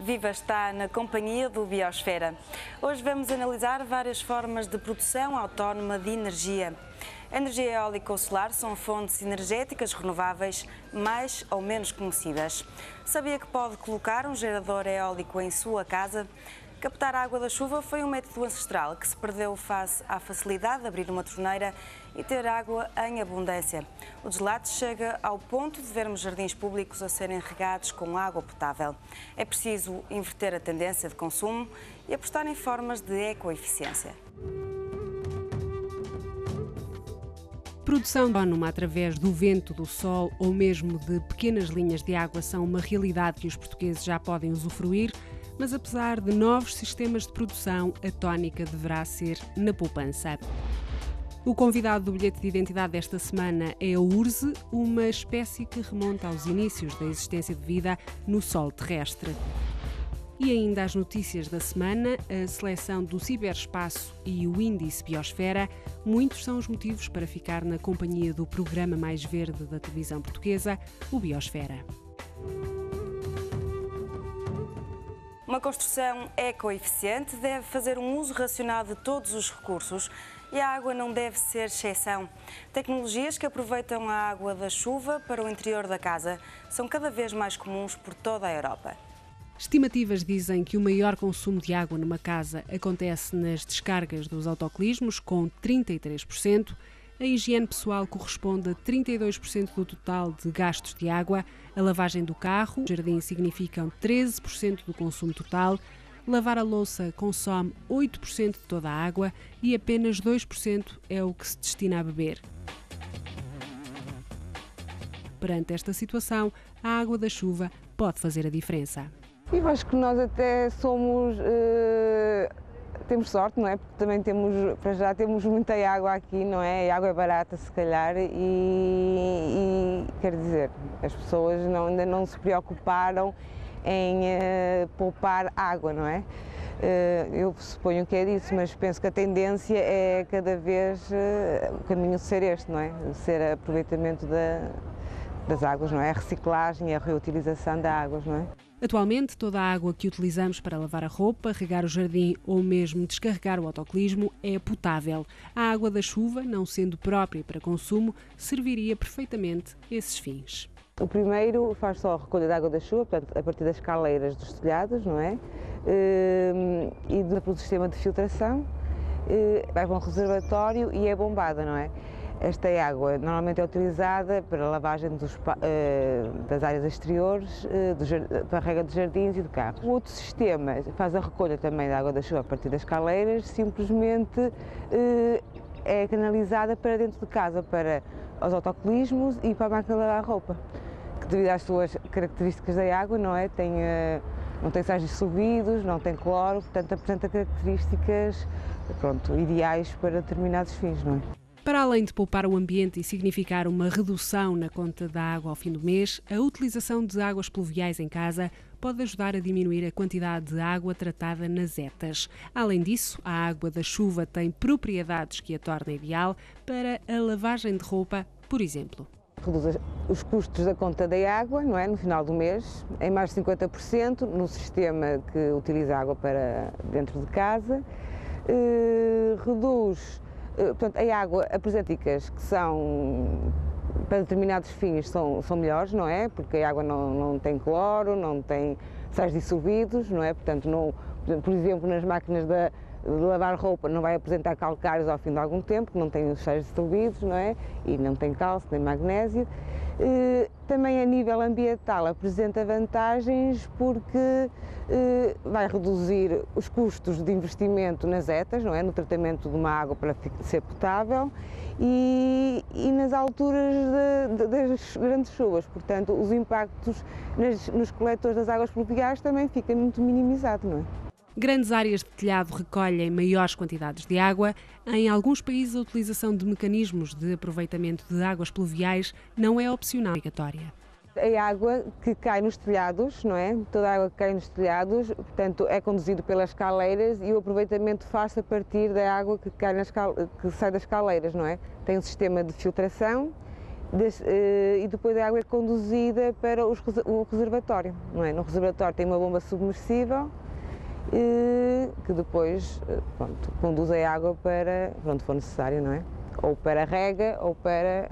Viva está na companhia do Biosfera. Hoje vamos analisar várias formas de produção autónoma de energia. A energia eólica ou solar são fontes energéticas renováveis mais ou menos conhecidas. Sabia que pode colocar um gerador eólico em sua casa? Captar a água da chuva foi um método ancestral que se perdeu face à facilidade de abrir uma torneira e ter água em abundância. O deslate chega ao ponto de vermos jardins públicos a serem regados com água potável. É preciso inverter a tendência de consumo e apostar em formas de ecoeficiência. Produção autónoma através do vento, do sol ou mesmo de pequenas linhas de água são uma realidade que os portugueses já podem usufruir, mas apesar de novos sistemas de produção, a tónica deverá ser na poupança. O convidado do bilhete de identidade desta semana é a urze, uma espécie que remonta aos inícios da existência de vida no solo terrestre. E ainda as notícias da semana, a seleção do ciberespaço e o índice Biosfera, muitos são os motivos para ficar na companhia do programa mais verde da televisão portuguesa, o Biosfera. Uma construção ecoeficiente deve fazer um uso racional de todos os recursos e a água não deve ser exceção. Tecnologias que aproveitam a água da chuva para o interior da casa são cada vez mais comuns por toda a Europa. Estimativas dizem que o maior consumo de água numa casa acontece nas descargas dos autocolismos, com 33%. A higiene pessoal corresponde a 32% do total de gastos de água. A lavagem do carro, o jardim significam 13% do consumo total. Lavar a louça consome 8% de toda a água e apenas 2% é o que se destina a beber. Perante esta situação, a água da chuva pode fazer a diferença. Eu acho que nós até temos sorte, não é? Porque também temos muita água aqui, não é? A água é barata, se calhar, e quer dizer, as pessoas ainda não se preocuparam em poupar água, não é? Eu suponho que é disso, mas penso que a tendência é cada vez o caminho ser este, não é? Ser aproveitamento das águas, não é? A reciclagem e a reutilização das águas, não é? Atualmente, toda a água que utilizamos para lavar a roupa, regar o jardim ou mesmo descarregar o autocolismo é potável. A água da chuva, não sendo própria para consumo, serviria perfeitamente esses fins. O primeiro faz só a recolha da água da chuva, portanto, a partir das caleiras dos telhados, não é? E do sistema de filtração, vai para um reservatório e é bombada, não é? Esta água normalmente é utilizada para a lavagem das áreas exteriores, para a rega dos jardins e de carros. O outro sistema faz a recolha também da água da chuva a partir das caleiras, simplesmente é canalizada para dentro de casa, para os autocolismos e para a máquina de lavar a roupa, que devido às suas características da água, não é? Não tem sais dissolvidos, não tem cloro, portanto apresenta características, ideais para determinados fins, não é? Para além de poupar o ambiente e significar uma redução na conta da água ao fim do mês, a utilização de águas pluviais em casa pode ajudar a diminuir a quantidade de água tratada nas etas. Além disso, a água da chuva tem propriedades que a tornam ideal para a lavagem de roupa, por exemplo. Reduz os custos da conta da água, não é? No final do mês, em mais de 50% no sistema que utiliza água para dentro de casa. Reduz. Portanto, a água apresenta dicas que são, para determinados fins, são melhores, não é? Porque a água não tem cloro, não tem sais dissolvidos, não é? Portanto, por exemplo, nas máquinas de lavar roupa não vai apresentar calcários ao fim de algum tempo, que não tem os sais dissolvidos, não é? E não tem cálcio, nem magnésio. Também a nível ambiental apresenta vantagens porque vai reduzir os custos de investimento nas etas, não é? No tratamento de uma água para ser potável e nas alturas das grandes chuvas. Portanto, os impactos nos coletores das águas pluviais também ficam muito minimizados, não é? Grandes áreas de telhado recolhem maiores quantidades de água. Em alguns países, a utilização de mecanismos de aproveitamento de águas pluviais não é opcional, obrigatória. A água que cai nos telhados, não é? Toda a água que cai nos telhados, portanto, é conduzida pelas caleiras e o aproveitamento faz-se a partir da água que sai das caleiras, não é? Tem um sistema de filtração e depois a água é conduzida para o reservatório, não é? No reservatório tem uma bomba submersível que depois, pronto, conduz a água para onde for necessário, não é? Ou para a rega ou para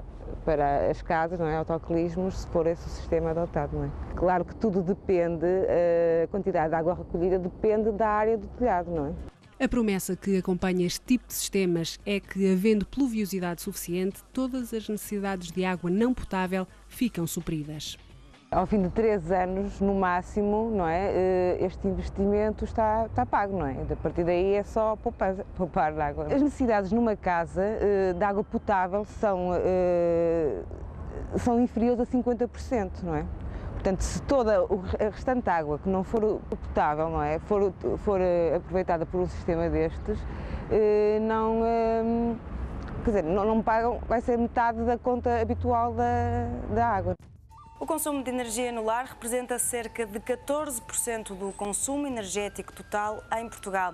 as casas, não é? Autocolismos, se for esse o sistema adotado, não é? Claro que tudo depende, a quantidade de água recolhida depende da área do telhado, não é? A promessa que acompanha este tipo de sistemas é que, havendo pluviosidade suficiente, todas as necessidades de água não potável ficam supridas. Ao fim de 3 anos, no máximo, não é? Este investimento está pago, não é? A partir daí é só poupar água. As necessidades numa casa de água potável são inferiores a 50%, não é? Portanto, se toda a restante água que não for potável, não é, for aproveitada por um sistema destes, não pagam, vai ser metade da conta habitual da água. O consumo de energia no lar representa cerca de 14% do consumo energético total em Portugal.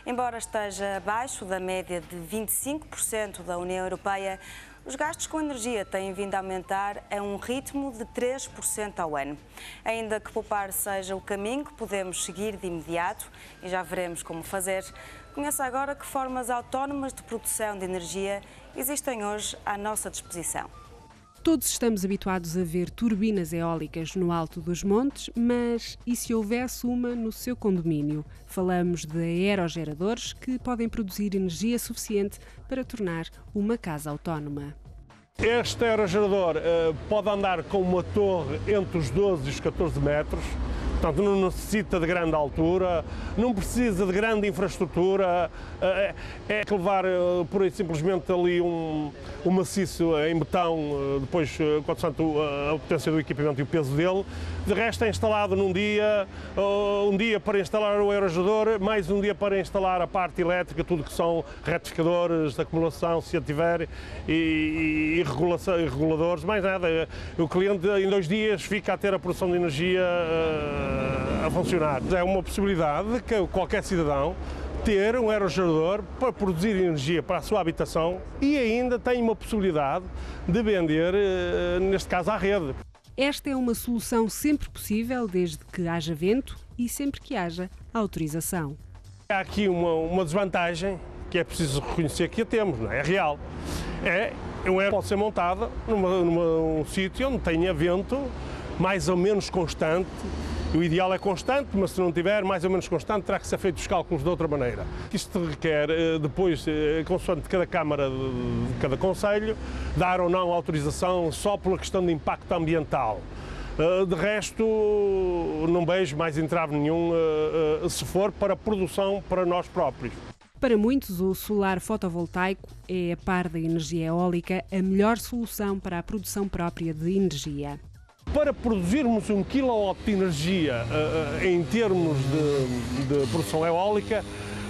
Embora esteja abaixo da média de 25% da União Europeia, os gastos com energia têm vindo a aumentar a um ritmo de 3% ao ano. Ainda que poupar seja o caminho que podemos seguir de imediato, e já veremos como fazer, conheça agora que formas autónomas de produção de energia existem hoje à nossa disposição. Todos estamos habituados a ver turbinas eólicas no alto dos montes, mas e se houvesse uma no seu condomínio? Falamos de aerogeradores que podem produzir energia suficiente para tornar uma casa autónoma. Este aerogerador pode andar com uma torre entre os 12 e os 14 metros, portanto não necessita de grande altura, não precisa de grande infraestrutura, é que levar por aí simplesmente ali um maciço em betão, depois consoante a potência do equipamento e o peso dele. De resto é instalado num dia, um dia para instalar o aerogerador, mais um dia para instalar a parte elétrica, tudo que são retificadores de acumulação, se a tiver, e reguladores, mais nada. O cliente em 2 dias fica a ter a produção de energia a funcionar. É uma possibilidade que qualquer cidadão ter um aerogerador para produzir energia para a sua habitação e ainda tem uma possibilidade de vender, neste caso, à rede. Esta é uma solução sempre possível, desde que haja vento e sempre que haja autorização. Há aqui uma desvantagem que é preciso reconhecer que a temos, não é? É real. Pode ser montada num sítio onde tenha vento mais ou menos constante. O ideal é constante, mas se não tiver mais ou menos constante, terá que ser feito os cálculos de outra maneira. Isto requer, depois, consoante cada Câmara de cada Conselho, dar ou não autorização só pela questão de impacto ambiental. De resto, não vejo mais entrave nenhum se for para produção para nós próprios. Para muitos, o solar fotovoltaico é, a par da energia eólica, a melhor solução para a produção própria de energia. Para produzirmos 1 kW de energia em termos de produção eólica,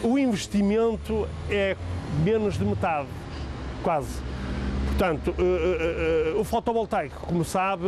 o investimento é menos de metade, quase. Portanto, o fotovoltaico, como sabe,